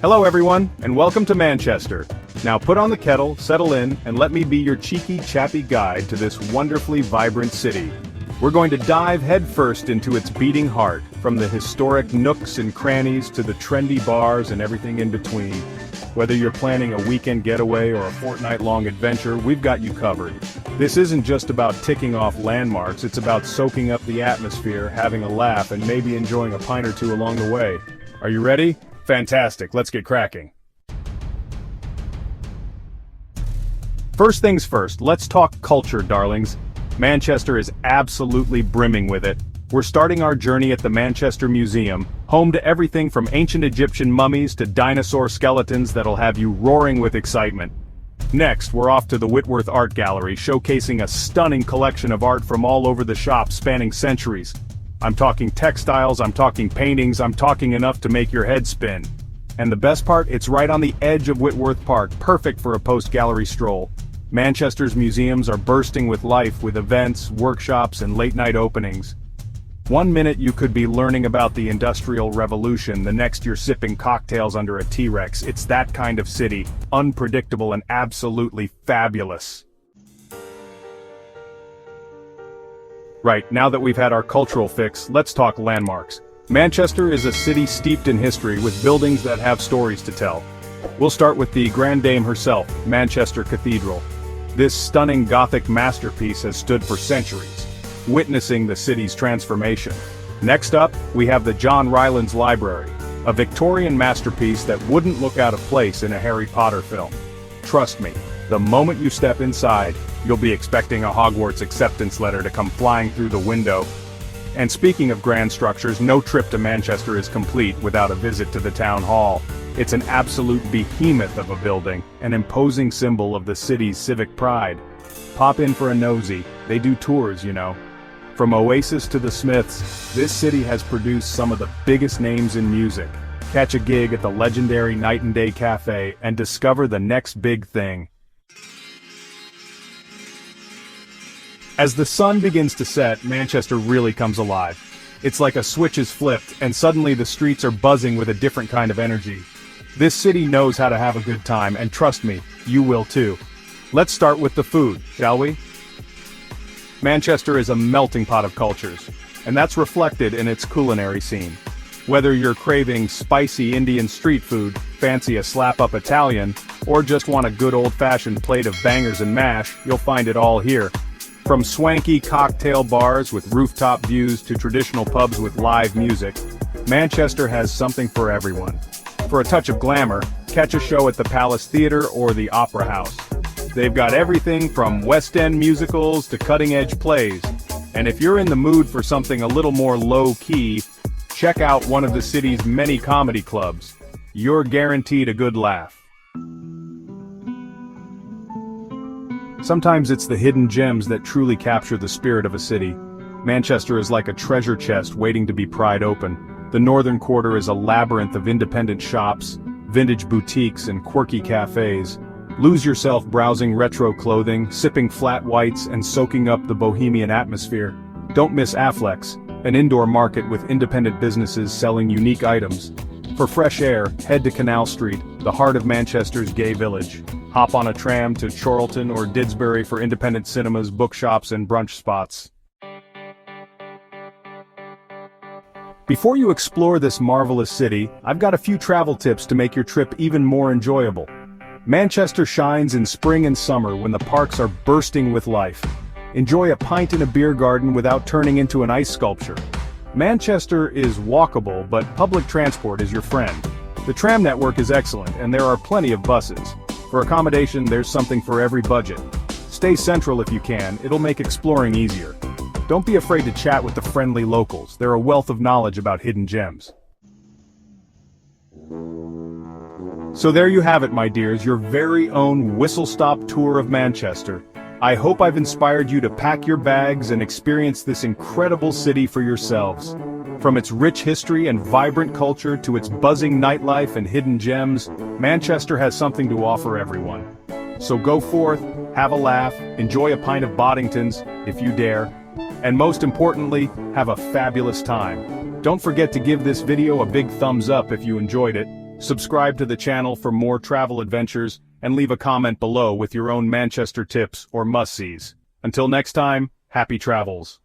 Hello everyone, and welcome to Manchester. Now put on the kettle, settle in, and let me be your cheeky, chappy guide to this wonderfully vibrant city. We're going to dive headfirst into its beating heart, from the historic nooks and crannies to the trendy bars and everything in between. Whether you're planning a weekend getaway or a fortnight-long adventure, we've got you covered. This isn't just about ticking off landmarks, it's about soaking up the atmosphere, having a laugh, and maybe enjoying a pint or two along the way. Are you ready? Fantastic, let's get cracking. First things first, let's talk culture, darlings. Manchester is absolutely brimming with it. We're starting our journey at the Manchester Museum, home to everything from ancient Egyptian mummies to dinosaur skeletons that'll have you roaring with excitement. Next, we're off to the Whitworth Art Gallery, showcasing a stunning collection of art from all over the shop spanning centuries. I'm talking textiles, I'm talking paintings, I'm talking enough to make your head spin. And the best part, it's right on the edge of Whitworth Park, perfect for a post-gallery stroll. Manchester's museums are bursting with life with events, workshops, and late-night openings. One minute you could be learning about the Industrial Revolution, the next you're sipping cocktails under a T-Rex. It's that kind of city, unpredictable and absolutely fabulous. Right, now that we've had our cultural fix, let's talk landmarks. Manchester is a city steeped in history with buildings that have stories to tell. We'll start with the Grand Dame herself, Manchester Cathedral. This stunning Gothic masterpiece has stood for centuries, witnessing the city's transformation. Next up, we have the John Rylands Library, a Victorian masterpiece that wouldn't look out of place in a Harry Potter film. Trust me, the moment you step inside, you'll be expecting a Hogwarts acceptance letter to come flying through the window. And speaking of grand structures, no trip to Manchester is complete without a visit to the Town Hall. It's an absolute behemoth of a building, an imposing symbol of the city's civic pride. Pop in for a nosy, they do tours, you know. From Oasis to the Smiths, this city has produced some of the biggest names in music. Catch a gig at the legendary Night and Day Cafe and discover the next big thing. As the sun begins to set, Manchester really comes alive. It's like a switch is flipped, and suddenly the streets are buzzing with a different kind of energy. This city knows how to have a good time, and trust me, you will too. Let's start with the food, shall we? Manchester is a melting pot of cultures, and that's reflected in its culinary scene. Whether you're craving spicy Indian street food, fancy a slap-up Italian, or just want a good old-fashioned plate of bangers and mash, you'll find it all here. From swanky cocktail bars with rooftop views to traditional pubs with live music, Manchester has something for everyone. For a touch of glamour, catch a show at the Palace Theatre or the Opera House. They've got everything from West End musicals to cutting-edge plays. And if you're in the mood for something a little more low-key, check out one of the city's many comedy clubs. You're guaranteed a good laugh. Sometimes it's the hidden gems that truly capture the spirit of a city. Manchester is like a treasure chest waiting to be pried open. The northern quarter is a labyrinth of independent shops, vintage boutiques, and quirky cafes. Lose yourself browsing retro clothing, sipping flat whites, and soaking up the bohemian atmosphere. Don't miss Affleck's, an indoor market with independent businesses selling unique items. For fresh air, head to Canal Street, the heart of Manchester's gay village. Hop on a tram to Chorlton or Didsbury for independent cinemas, bookshops, and brunch spots. Before you explore this marvelous city, I've got a few travel tips to make your trip even more enjoyable. Manchester shines in spring and summer when the parks are bursting with life. Enjoy a pint in a beer garden without turning into an ice sculpture. Manchester is walkable, but public transport is your friend. The tram network is excellent, and there are plenty of buses. For accommodation, there's something for every budget. Stay central if you can, it'll make exploring easier. Don't be afraid to chat with the friendly locals, they're a wealth of knowledge about hidden gems. So there you have it, my dears, your very own whistle-stop tour of Manchester. I hope I've inspired you to pack your bags and experience this incredible city for yourselves. From its rich history and vibrant culture to its buzzing nightlife and hidden gems, Manchester has something to offer everyone. So go forth, have a laugh, enjoy a pint of Boddington's, if you dare, and most importantly, have a fabulous time. Don't forget to give this video a big thumbs up if you enjoyed it. Subscribe to the channel for more travel adventures and leave a comment below with your own Manchester tips or must-sees. Until next time, happy travels.